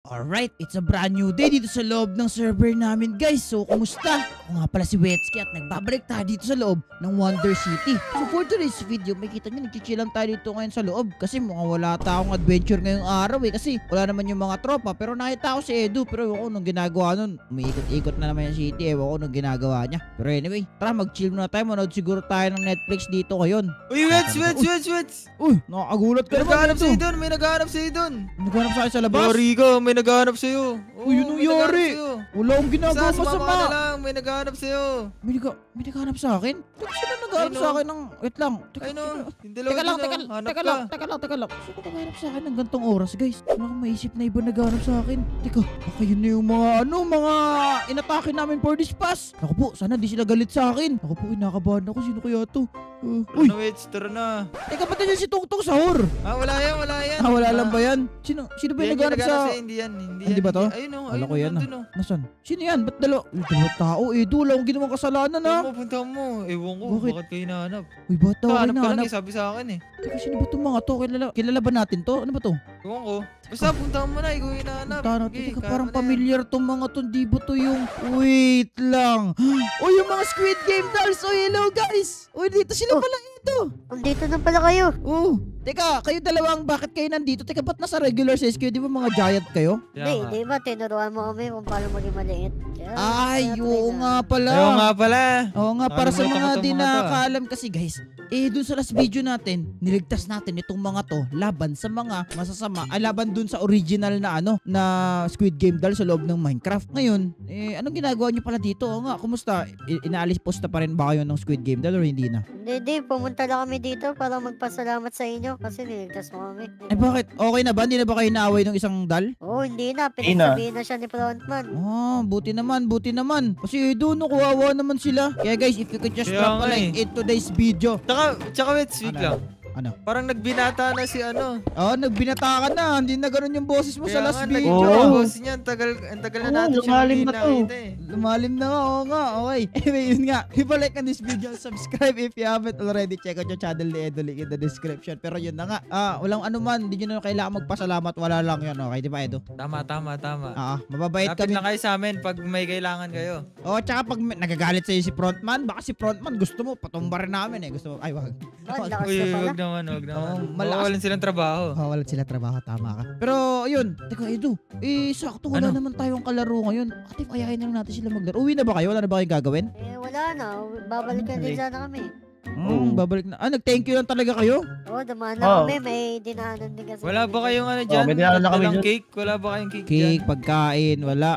Alright, it's a brand new day dito sa loob ng server namin guys. So, kumusta? Ako nga pala si Wetsky at nagbabalik tayo dito sa loob ng Wonder City. So, for today's video, makikita nyo, nagchichill lang tayo dito ngayon sa loob. Kasi mukhang wala tayong adventure ngayong araw eh. Kasi wala naman yung mga tropa. Pero nakita ko si Edu. Pero ewan ko nung ginagawa nun. Umiikot-ikot na naman yung city. Ewan ko nung ginagawa niya. Pero anyway, tara mag-chill muna tayo. Manood siguro tayo ng Netflix dito ngayon. Uy, Wets! Uy, nakakagulat ka May naman naghahanap dito. sa'yo doon, may naghahanap sa'yo doon. Naghanap sa akin sa labas? Yari ka, may naghahanap sa'yo. Uy, yun ang yari. Wala akong ginagawa Sumama ka na masama. lang, may naghahanap sa'yo. May naghanap sa akin? Sino naghanap Ay, no. sa akin ng... Wait lang. Ay no, yung dalawa Teka lang, dun, oh. Hanap teka ka. lang. Sino naghanap sa akin ng gantong oras, guys? Wala akong maisip na iba naghanap sa akin. Teka, baka yun na yung mga inatake namin for this pass. Ako po, sana di sila galit sa akin. Ako po, kinakabahan ako. Sino kaya to? Tara Uy, na, Wets, tara na. teka, ba't nandiyan si Tungtong Sahur? Wala yan. Wala lang ba yan? Sino ba yung naghanap sa... Hindi yan. Hindi ba to? Ayun o, Wala ko yan nandun o. Nasaan? Sino yan? Ba't dalawang tao? Wala akong ginawang kasalanan ha? Punta mo. Ewan ko, Bakit? bakit kayo hinahanap? Uy, ba't daw Hanap ka lang, hinahanap? sabi sa akin eh. Teka, sino ba itong mga to? Kilala ba natin to? Ano ba to? Ewan ko. Basta punta mo na, ikaw yung hinahanap. Tara, Sige, teka, kaya parang mo na yan. familiar tong mga to. Di ba to yung... Wait lang. Uy, yung mga Squid Game dolls. Uy, hello guys. Uy, dito sila pala ito. Dito na pala kayo. Teka, kayo dalawang bakit kayo nandito? Teka, ba't nasa regular size kayo? Di ba mga giant kayo? Kaya nga. Di ba tinuruan mo kami kung paano maging maliit? Ay, oo nga pala. Ayaw nga pala. Oo nga, para sa Nakalimutan mga ko tong di mga to, nakakaalam kasi guys, dun sa last video natin, niligtas natin itong mga to laban sa mga masasama, laban dun sa original na na Squid Game doll sa loob ng Minecraft. Ngayon, anong ginagawa nyo pala dito? Oo nga, kumusta? Inaalis posta pa rin ba kayo ng Squid Game doll or hindi na? Hindi, pumunta lang kami dito para magpasalamat sa inyo kasi niligtas mo kami. Ay bakit? Okay na ba? Hindi na ba kayo naaway ng isang doll? Oo, hindi na. Pinagsabihin na siya ni Frontman. Buti naman. Kasi doon kawawa naman sila. Kaya guys, if you could just Kaya drop a nga like in today's video. Tsaka Wets, wait lang. Ano? Parang nagbinata na si ano. Nagbinata ka na. Hindi na ganun yung boses mo sa Kaya last nga, video. nag-boss niya. Ang tagal na natin siya lumalim na to. nakita eh. Lumalim na nga, oo nga, okay. Anyway, yun nga. Like on this video, subscribe if you haven't already. Check out yung channel ni Edo, link in the description. Pero yun na nga, walang anuman, hindi nyo na kailangan magpasalamat, wala lang yun, okay, di ba Edo? Tama. Mababait Lapit kami. lang kayo sa amin pag may kailangan kayo. Tsaka pag nagagalit sa'yo si Frontman, baka si Frontman gusto mo, patumba rin namin eh. Gusto mo, ay wag. Lakas Uy, na pala. wag naman. malakas. Mawalan silang trabaho. Wala sila trabaho, tama ka. Pero, yun, teka Edo, sakto wala Ano? naman tayong kalaro ngayon. Ate, ayahin na lang natin sila maglaro. Uwi na ba kayo? Wala na ba kayong gagawin? Wala na. Babalikan din sana kami. Babalik na. Nag-thank you lang talaga kayo? Oo, dumaan na kami. May dinaanan din kasi. Wala ba kayong ano dyan? may dinala na kami Dalang dyan. cake? Wala ba kayong cake Cake, dyan? pagkain, wala.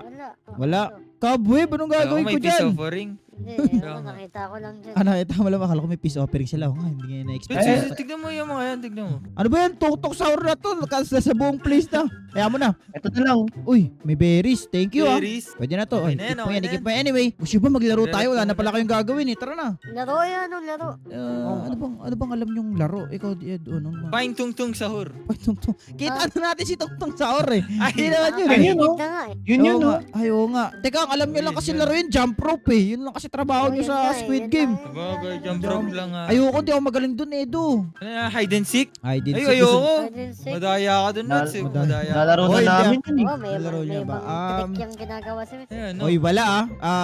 Wala. Kabweb, anong gagawin May ko peace dyan? offering. Hindi, Kaya nga. nakita ko lang dyan. Ito mo lang, akala ko may peace offering sila. Hindi nga na-expect. Tignan mo yung mga yan, tignan mo. Ano ba yan? Tok-tok sahur na to. Sa buong place na. Kaya mo na. Ito na lang. Uy, may berries. Thank you Berries. Pwede na to. Okay Ay, na yan, ikip mo okay yan, na ikip yan. mo yan. Anyway, gusto ba maglaro tayo? Wala na Laro pala kayong gagawin eh. Tara na. Laro yan, laro. Ano bang alam yung laro? Ikaw, Paing tung sahur. Tungtong. Kita na natin si Tungtong Sahur eh. Ay, Hindi naman yun eh. Ayun, Narinig na nga eh. Yun Oo no? nga. Ay, oo nga. Teka, ang alam nyo lang kasi laro yun, jump rope eh. Yun lang kasi trabaho nyo Yun sa nga eh, Squid yun Game. lang eh. Bagay, jump rope lang ha. Ayoko, di ako magaling dun, Edo. Ano yan, hide and seek? Ay, din Ay, ayoko. Hide and seek. Madaya ka dun, Nuts. Madaya. Nalaro Hoy, na namin yun eh. Oo, may Laro niya ba? ibang trick yung ginagawa sa amin. Ayan, no? Oy, wala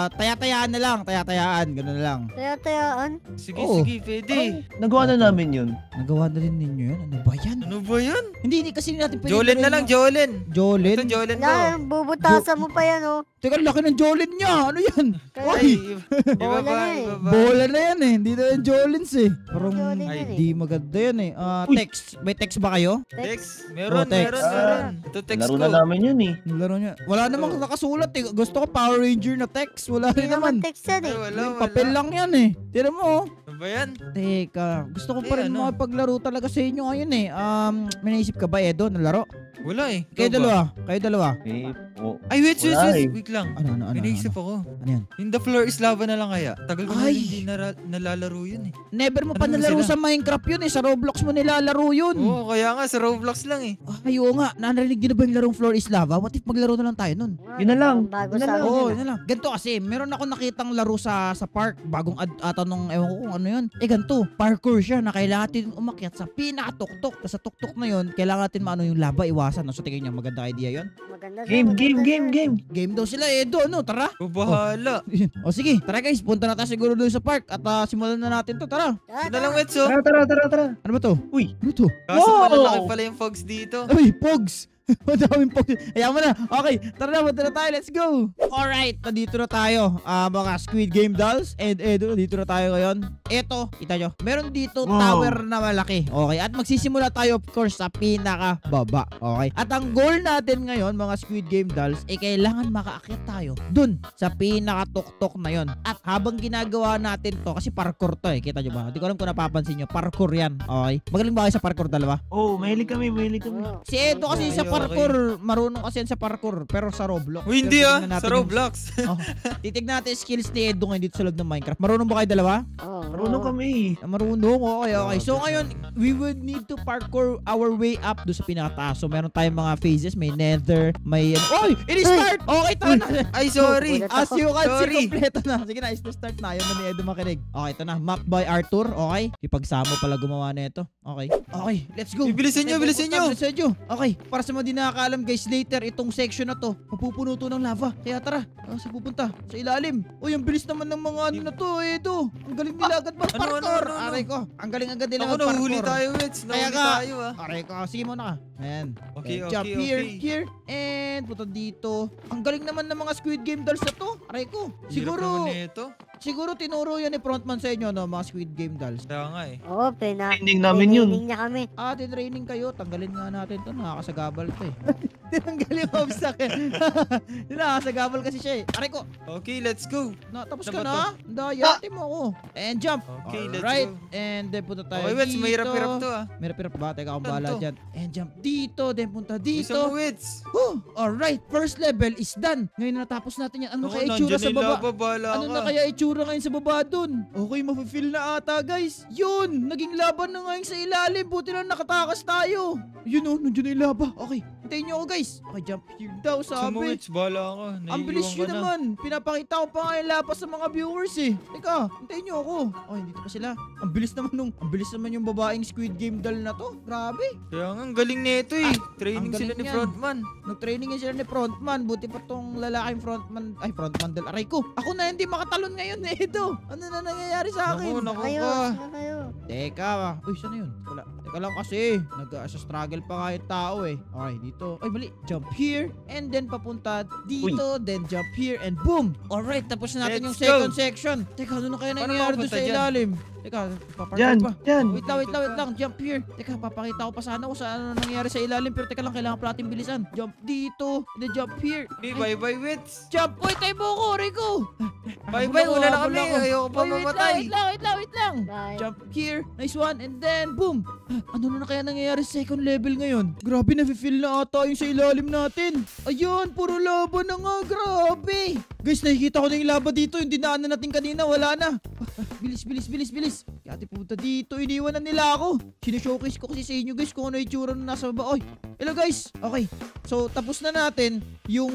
Taya-tayaan na lang, taya-tayaan. Ganun na lang. Taya-tayaan. Sige, Oo. pwede. Nagawa na namin yun. Nagawa na rin ninyo yun. Ano ba yan? Ano ba yan? Hindi kasi natin pwede. Jolen na lang, Jolen. Jolen? Ito, Jolen ko. Wala, bubutasan mo pa yan oh. Teka, laki ng Jolen niya. Ano yan? Kaya, Ay, iba Bola ba? na eh. Iba ba? Bola na yan eh. Hindi na yan Jolens eh. Parang Jolen Ay, yan eh. di maganda yan eh. Text. May text ba kayo? Text. Meron, text. meron. Ito, text Laro ko. na namin yun eh. Laro niya. Wala namang nakasulat eh. Gusto ko Power Ranger na text. Wala Hindi rin naman. naman text yan Ay, eh. wala. Papel lang yan eh. Tira mo oh. Ano ba yan? Teka, gusto ko pa rin ano? mapaglaro talaga sa inyo ngayon eh. May naisip ka ba Edo na laro? Wala eh. Kayo Ikaw ba? dalawa. Eh, Oh, Ay, wait. Wala eh. Wait lang. Ano? May naisip ako. Ano yan? Yung The Floor is Lava na lang kaya. Tagal ko na Ay. hindi nalalaro yun eh. Never mo Ano pa ba nalaro sila? sa Minecraft yun eh. Sa Roblox mo nilalaro yun. Oo, kaya nga sa Roblox lang eh. Ay, oo nga. Narinig nyo na ba yung larong Floor is Lava? What if maglaro na lang tayo nun? Ah, Yun na lang. Bago Yun na sa lang. akin Oo, yun, yun lang. Ganito kasi, meron ako nakitang laro sa park. Bagong ata nung, ewan ko kung ano yun. Ganito, parkour siya na kailangan natin umakyat sa pinakatuktok. Tapos sa tuktok na yun, kailangan natin maano yung lava iwasan. So tingin niyo, maganda idea yun? Maganda siya, Game, maganda game, siya. game, game. Game daw sila Edo, no? Tara. O bahala. O sige, tara guys, punta na tayo siguro doon sa park at simulan na natin to. Tara. Yun na lang, Wetso. Tara. Ano ba to? Uy. Ano to? Kaso Wow! malalaki pala yung fogs dito. Uy, Pogs! Madaming Pogs. Ayaw mo na. Okay, tara na, punta na tayo. Let's go! Alright, nandito na tayo. Mga Squid Game dolls. And Edo, dito na tayo ngayon. Eto, kita nyo. Meron dito Wow. tower na malaki. Okay, at magsisimula tayo of course sa pinaka-baba. Okay? At ang goal natin ngayon, mga Squid Game dolls, kailangan makaakyat tayo dun sa pinaka-tuktok na yon. At habang ginagawa natin to, kasi parkour to Kita nyo ba? Hindi ko alam kung napapansin nyo. Parkour yan. Okay? Magaling ba kayo sa parkour dalawa? Oh, mahilig kami. Oo. Si Edo kasi sa Okay. parkour, marunong kasi yan sa parkour, pero sa Roblox. Uy, hindi Pero ah. titignan natin Sa yung- Roblox. Titignan natin yung skills ni Edo ngayon dito sa loob ng Minecraft. Marunong ba kayo dalawa? Oo, Marunong oo. kami. Marunong, okay. So ngayon, we would need to parkour our way up do sa pinakataas. So meron tayong mga phases, may nether, may... Oy! It-start! Okay, tama na. Ay, sorry. Ulit As ako. you can see, Sorry. kompleto na. Sige na, start na. Ayaw na ni Edo makinig. Okay, ito na. Map by Arthur, okay? Ipagsamo pala gumawa na ito. Okay. Okay, let's go. Bilisan nyo. Bilisan nyo. Okay, para sa mga di nakakaalam guys, later itong section na to, mapupuno to ng lava. Kaya tara, saan pupunta? Sa ilalim. Uy, ang bilis naman ng mga ano na to, Edo. Ang galing nila agad mag-parkour. ano? Aray ko, ang galing agad nila Ako, nahuli mag-parkour. tayo, Wets. Kaya Nahuli ka. tayo ah. Aray ko, sige mo na ka. Ayan. Okay, And okay, jump here, okay. here, and punta dito. Ang galing naman ng mga Squid Game dolls na to. Aray ko. Hirap naman nito. Siguro tinuro yan ni frontman sa inyo, no, mga Squid Game dolls. Kaya nga eh. Oo, Training namin yun. Training niya kami. Training kayo. Tanggalin nga natin to. Nakakasagabal to eh. Tinanggal yung obstacle. Nakakasagabal kasi siya eh. Aray ko. Okay, let's go. Tapos Saan ka ba na. Dayati mo ako. And jump. Okay, let's Alright. go. And then punta tayo Okay, Wets, dito. mahirap-hirap to ah. Mahirap ba? Teka akong Saan bahala to? dyan. And jump dito. Then punta Isa dito. mo, Wets. Alright. First level is done. Ngayon natapos natin yan. Ano Ako, kaya itsura nandyan sa yung baba? lava, bahala Ano ka. na kaya itsura ngayon sa baba dun? Okay, mafe-feel na ata guys. Yun! Naging laban na ngayon sa ilalim. Buti na nakatakas tayo. Yun o, nandiyan na yung laba. Okay, hintayin nyo ako guys. Okay, jump here daw Isa mo, sabi. Wets, bahala ka. Ang bilis Naiiwan nyo ka na. naman. Pinapakita ko pa nga yung laba sa mga viewers eh. Teka, hintayin nyo ako. Okay, dito pa sila. Ang bilis naman yung babaeng Squid Game doll na to. Grabe. Kaya nga, ang galing nito eh. Training ang sila galing ni yan. Frontman. Nag-training yan sila ni frontman. Buti pa tong lalaking frontman doll. Aray ko. Ako na hindi makatalon ngayon eh. Ito. Ano na nangyayari sa akin? Naku Kayo, ka. sino kayo? Teka, uy, saan na yun? Wala. Teka lang kasi, nag-struggle pa nga yung tao eh. Okay, dito. Ay, mali. Jump here, and then papunta dito, then jump here, and boom! Alright, tapos na natin Let's yung second go. section. Teka, ano na kaya Paano nangyayari doon mapunta sa dyan? ilalim? Teka, paparkour Yan, pa. yan. Wait lang. Jump here. Teka, papakita ko pa sana kung saan ano nangyayari sa ilalim. Pero teka lang, kailangan pala natin bilisan. Jump dito, then jump here. Okay, Ay, bye-bye, Wets. jump! Uy, tayo mo ko, Rico! Bye-bye, una na kami. Habol ako. Ayoko pa Uy, mamatay. Wait lang. Bye. Jump here. Nice one. And then, boom. Ano na kaya nangyayari sa second level ngayon? Grabe, nafe-feel na ata yung sa ilalim natin. Ayun, puro lava na nga. Grabe. Guys, nakikita ko na yung lava dito. Yung dinaanan natin kanina, wala na. Bilis. Kaya ati pumunta dito. Iniwan na nila ako. Sinishowcase ko kasi sa inyo guys kung ano yung itsura na nasa baba. Oy, hello guys. Okay. So, tapos na natin yung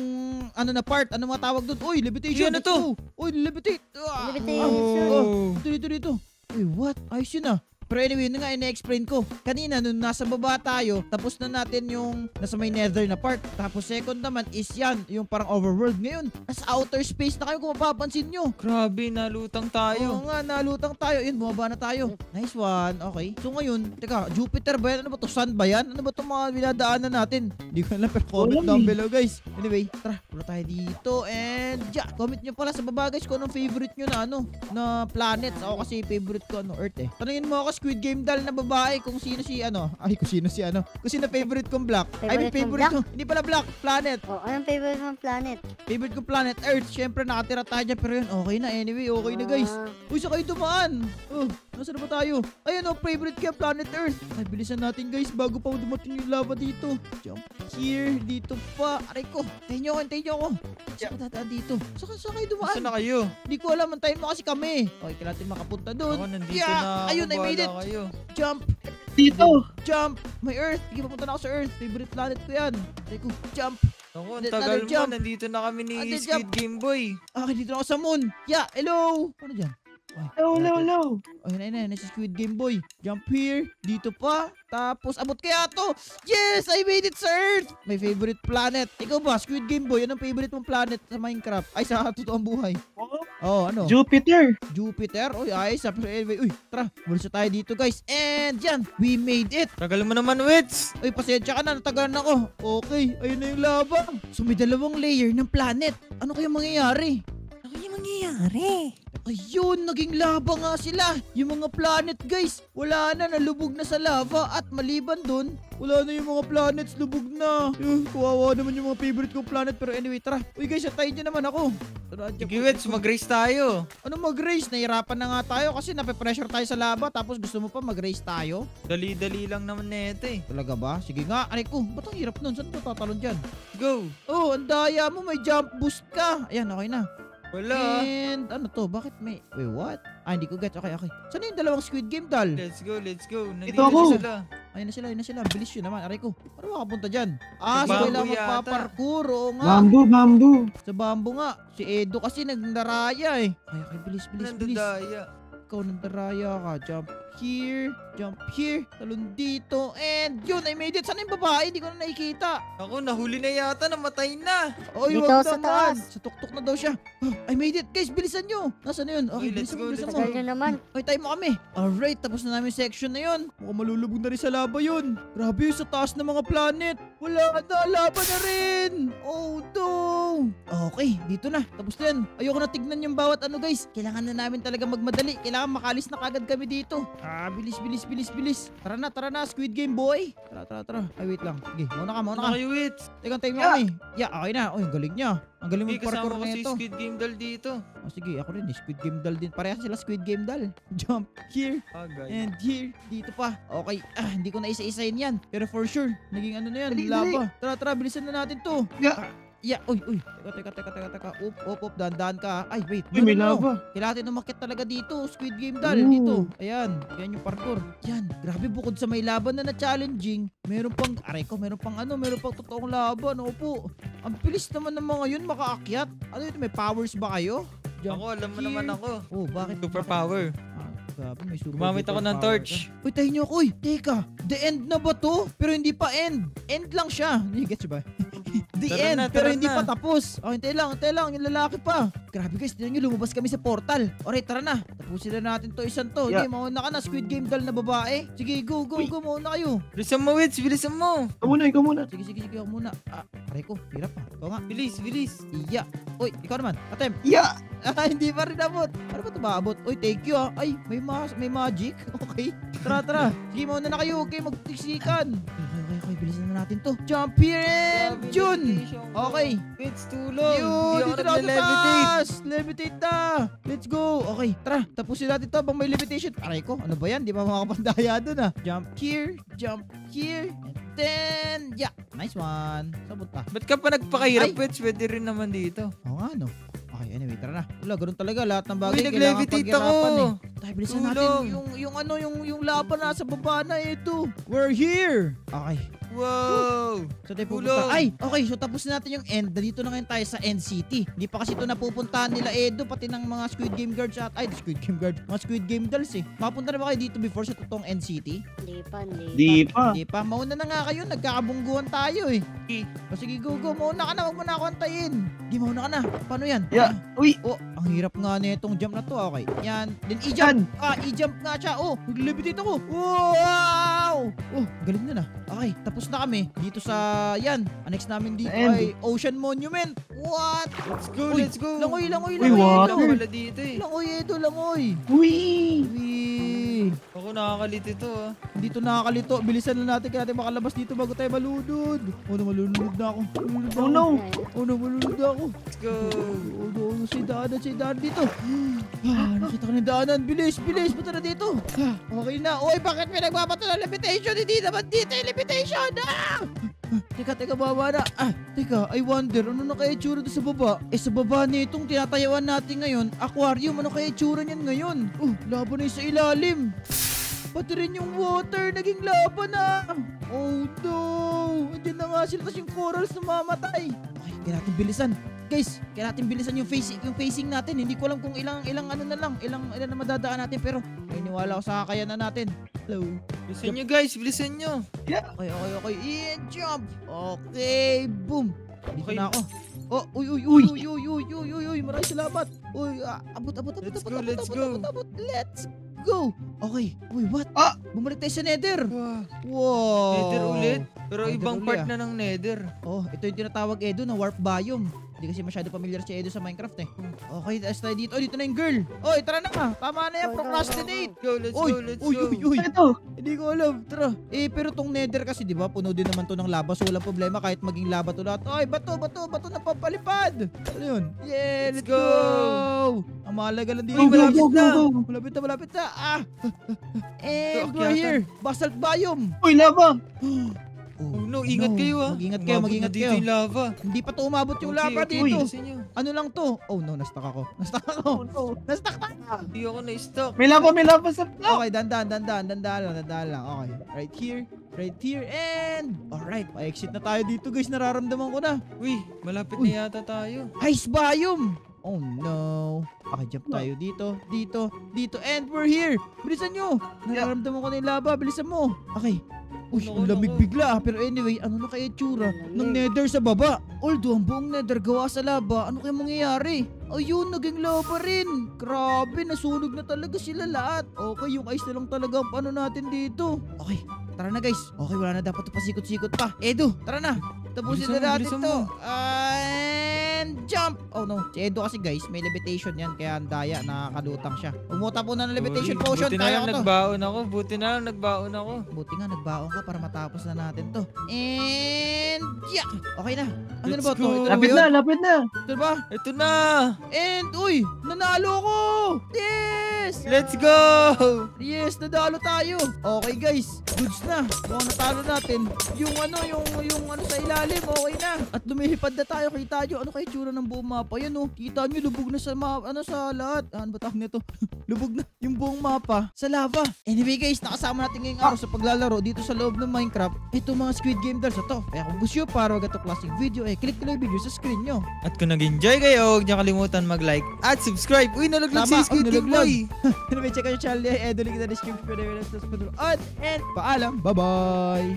ano na part. Ano matawag doon? Oy, levitation. Ano Let's to? go. Oy, levitate. Levitation. Oh. Dito. Uy, what? Ayos yun ah. Pero anyway, yun nga ina-explain ko. Kanina, nung nasa baba tayo, tapos na natin yung nasa may nether na part. Tapos second naman is yan, yung parang overworld. Ngayon, nasa outer space na kayo kung mapapansin nyo. Grabe, nalutang tayo. Oo nga, nalutang tayo. Yun, bumaba na tayo. Nice one. Okay. So ngayon, teka, Jupiter ba yan? Ano ba to? Sun ba yan? Ano ba itong mga binadaanan natin? Hindi ko alam, pero comment down below guys. Anyway, tara, pula tayo dito. And yeah, comment nyo pala sa baba guys kung anong favorite nyo na na planets. Ako kasi favorite ko Earth eh. Tanungin mo ako Squid Game doll na babae kung sino si kung sino favorite kong black. Favorite mong Hindi pala black, planet. Oh, anong favorite mong planet? Favorite kong planet Earth. Syempre nakatira tayo dyan pero yun okay na anyway, okay na guys. Ah, Uy, sa kayo dumaan. Nasaan na ba tayo? Ayun oh, favorite ko yung planet Earth. Ay, bilisan natin guys bago pa dumating yung lava dito. Jump here, dito pa. Aray ko, tayo nyo ako. Saan ba dadaan dito? Saan kayo dumaan? Saan na kayo? Hindi ko alam, antayin mo kasi kami. Okay, kailangan natin makapunta doon. Ako nandito Yeah, na ako. ayun, I made Bahala it. kayo. Jump, Dito. jump. May Earth. Sige, papunta na ako sa Earth. Favorite planet ko yan. Aray ko, jump. Ako, ang Another tagal mo. jump. Nandito na kami ni Another Squid Game Boy. Okay, dito na ako sa moon. Yeah, hello. Ano dyan? Hello. Ayun, nasa Squid Game Boy. Jump here, dito pa. Tapos, abot kaya to. Yes, I made it sa Earth. My favorite planet. Ikaw ba, Squid Game Boy, anong favorite mong planet sa Minecraft? Ay, sa totoong buhay. Oh, ano? Jupiter. Jupiter. Uy, ayos. Anyway, uy, tara. Bulsa tayo dito, guys. And yan, we made it. Tagal mo naman, Wits. Uy, pasensya ka na. Natagalan ako. Okay, ayun na yung lava. So, may dalawang layer ng planet. Ano kaya mangyayari? Ayun, naging lava nga sila. Yung mga planet, guys, wala na, nalubog na sa lava. At maliban dun, wala na yung mga planets, lubog na. Kawawa naman yung mga favorite kong planet. Pero anyway, tara. Uy, guys, atayin nyo naman ako. Tara, Sige, Wits, mag-race tayo. ano mag-race? Nahirapan na nga tayo kasi nape-pressure tayo sa lava. Tapos gusto mo pa mag-race tayo? Dali-dali lang naman neto eh. Talaga ba? Sige nga, aray ko. Ba't ang hirap nun? Saan ba tatalon dyan? Go. Oh, ang daya mo. May jump boost ka. Ayan, okay na. Wala. And ano to? Bakit may... Wait, what? Ah, hindi ko get. Okay. Saan na yung dalawang Squid Game doll? Let's go. Nandito Ito ako. na sila. Ayun na sila. Bilis yun naman. Aray ko. Paano makapunta dyan? Sa Ah, so bamboo kailangan yata. magpaparkour. Oo nga. Bamboo. Sa bamboo nga. Si Edo kasi nagnaraya eh. Okay. Bilis. Nandadaya. Ikaw nandaraya ka. Jump here. Talon dito. And yun, I made it. Saan yung babae? Hindi ko na nakikita. Ako, nahuli na yata. Namatay na. Oy, Dito wag sa naman. taas. Sa tuktok na daw siya. I made it. Guys, bilisan nyo. Nasaan na yun? Okay, Okay, let's bilisan go, mo, bilisan let's mo. Tagal nyo naman. Ay, tayo mo kami. Alright, tapos na namin yung section na yun. Mukhang malulubog na rin sa lava yun. Grabe yun sa taas ng mga planet. Wala na, lava na rin. Oh, no. Okay, dito na. Tapos na yan. Ayoko na tignan yung bawat ano, guys. Kailangan na namin talaga magmadali. Kailangan makalis na kagad kami dito. Bilis. Tara na, Squid Game Boy. Tara. Ay, wait lang. Sige, mauna ka. Ano kayo, Wits? Teka, tayo mo kami. Yeah, okay na. Ang galing niya. Ang galing Hindi, mag-parkour kasama ko na si ito. Squid Game Doll dito. Oh, sige, ako rin. Squid Game doll din. Parehas sila Squid Game doll. Jump here. Agay. And here, dito pa. Okay, hindi ko na isa-isahin yan. Pero for sure, naging ano na yan, Dali, lava. Tara, bilisan na natin to. Yeah. Uy. Teka. Up, dahan ka. Ay, wait. Uy, may no. lava. Kailangan natin umakyat talaga dito. Squid Game doll, Ooh. dito. Ayan, yan yung parkour. Yan, grabe bukod sa may laban na challenging, meron pang totoong laban. Opo. Ang bilis naman ng mga yun makaakyat. Ano ito, may powers ba kayo? Jump Ako, alam mo here. naman ako. Oh, bakit? Super power. Grabe, may super Gumamit ako ng power torch. ka. Uy, tayo niyo ako. Uy, teka. The end na ba to? Pero hindi pa end. End lang siya. Gets ba? The Tara end. na, pero tara hindi na. pa tapos. Oh, hintay lang. Yung lalaki pa. Grabe guys, tignan nyo, lumabas kami sa portal. Alright, tara na. Tapusin na natin to isang to. Yeah. Okay, mauna ka na. Squid Game doll na babae. Sige, go. Mauna kayo. Bilisan mo, Wits. Bilisan mo. Ikaw muna. Sige, ako muna. Aray ko, hirap pa. Ikaw nga. Bilis. Iya. Uy, ikaw naman. Atem. Yeah. Hindi pa rin abot. Paano ba ito maabot? Uy, thank you ah. Ay, may magic. Okay. Tara. Sige, mauna na kayo. Okay, magtiksikan. Okay, bilisan na natin to. Jump here and June. Okay. Wits, tulong. Hindi Yun, ako dito na ako sa nag-levitate. taas. Levitate na. Let's go. Okay, tara. Tapusin natin to bang may levitation. Aray ko, ano ba yan? Di ba makakapandaya dun ah. Jump here. And then, yeah. Nice one. Sabot pa. Ba't ka pa nagpakahirap, Ay. Wits? Pwede rin naman dito. Oo nga, no. Okay, anyway, tara na. Wala, ganun talaga. Lahat ng bagay Uy, kailangan nag-levitate paghirapan ako. Tayo, bilisan natin Tulong. yung laban nasa baba na ito. We're here. Okay. Wow. So tayo Tulong. pupunta. Ay, okay. So tapos na natin yung end. Dito na ngayon tayo sa End City. Hindi pa kasi ito napupuntahan nila Edo, pati ng mga Squid Game guards at mga Squid Game dolls eh. Makapunta na ba kayo dito before sa totoong End City? Hindi pa. Di pa. Hindi pa. Mauna na nga kayo. Nagkakabungguhan tayo eh. O sige, go. Mauna ka na. Huwag mo na ako antayin. Di, mauna ka na. Paano yan? Yeah. Uy. Oh, ang hirap nga na itong jump na to. Okay. Yan. Then i-jump. I-jump nga siya. Oh, nag-levitate ako. Wow! Oh, galing na na. Okay, tapos na kami. Dito sa, yan. Ang next namin dito End. ay Ocean Monument. What? Let's go. Langoy. Uy, water. Wala dito eh. Langoy. Uy. Uy. Ako nakakalito ito ah. Dito nakakalito. Bilisan na natin kaya natin makalabas dito bago tayo malunod. Oh, no, malunod na ako. Oh no. Malunod na ako. Let's go. Sa daanan dito. Nakita ko na yung daanan. Bilis. Punta na dito. Okay na. Oy, bakit may nagbabato ng levitation? Hindi naman dito yung levitation. Teka, baba na. Teka, I wonder, ano na kaya itsura doon sa baba? Sa baba nitong tinatayuan natin ngayon, aquarium, ano kaya itsura niyan ngayon? Laban na yung sa ilalim. Pati rin yung water, naging lava na. Oh no. Andiyan na nga sila, tapos yung corals namamatay. Okay, kaya natin bilisan. Guys, kaya natin bilisan yung facing natin. Hindi ko alam kung ilang na madadaan natin, pero naniniwala ko sa kakayanan natin. Hello. Bilisan nyo guys, bilisan nyo. Okay. Jump. Okay, boom. Dito Okay. na ako. Uy, maraming salamat. Uy, abot. Let's go. Let's go. Okay. Uy, what? Bumalik tayo sa Nether. Wow. Wow. Nether ulit? Pero Nether ibang ulit, part na ng Nether. Ito yung tinatawag Edo na warp biome. Hindi kasi masyado familiar si Edo sa Minecraft eh. Okay, tayo tayo dito. Dito na yung girl. Tara na nga. Tama na yan, procrastinate. Let's go. Uy. Ito. Hindi ko alam. Tara. Pero tong Nether kasi, di ba, puno din naman to ng lava. So, walang problema kahit maging lava to lahat. Ay, bato na papalipad. Ano yun? Yeah, let's go. Ang mahalaga lang dito. Malapit na. And Ito, we're akyatan. here. Basalt biome. Uy, lava. Oh no, ingat kayo Mag-ingat Umabot kayo. na dito yung lava. Hindi pa to umabot yung lava Okay, dito. bilisan nyo. Ano lang to? Oh no, na-stuck ako. Nastak tayo. Hindi ako na-stuck. May lava sa block. Okay, dandan lang. Okay, right here, and alright, pa-exit na tayo dito guys, nararamdaman ko na. Uy, malapit na yata tayo. Ice biome! Oh no. Okay, jump tayo dito, and we're here. Bilisan nyo. Nararamdaman ko na yung lava, bilisan mo. Okay. Uy, ang lamig bigla. Pero anyway, ano na kaya itsura ng Nether sa baba? Although ang buong Nether gawa sa lava, ano kaya mangyayari? Ayun, naging lava rin. Grabe, nasunog na talaga sila lahat. Okay, yung ice na lang talaga ang ano natin dito. Okay, tara na guys. Okay, wala na dapat ito pasikot-sikot pa. Edo, tara na. Tapusin na natin Bilisan to. mo. And jump! Oh no, si Edo kasi guys, may levitation yan. Kaya ang daya, nakakalutang siya. Umuta po na ng levitation potion. Buti na Kaya lang ko to. nagbaon ako. Buti nga nagbaon ka para matapos na natin to. And yeah! Okay na. Ano na Let's ba to? go. Ito Lapit yun? na, lapit na. Ito ba? Ito na! And uy! Nanalo ko! Yes! Let's go! Yes! Nadalo tayo! Okay guys, goods na. Mukhang natalo natin. Yung ano sa ilalim, okay na. At lumilipad na tayo. Kita nyo, ano kayo tsura ng buong mapa? Yan oh. Kita nyo, lubog na sa sa lahat. Ano ba tawag nito? Lubog na yung buong mapa sa lava. Anyway guys, nakasama natin ngayong araw sa paglalaro dito sa loob ng Minecraft. Ito mga Squid Game dolls na to. Kaya kung gusto nyo para wag ito classic video, click nyo yung video sa screen nyo. At kung nag-enjoy kayo, huwag niyo kalimutan mag-like at subscribe. Uy, nalaglag Tama, si Squid Game nalaglag. Boy! Anyway, check out yung channel niya. Edo, link sa description. And paalam. Bye-bye!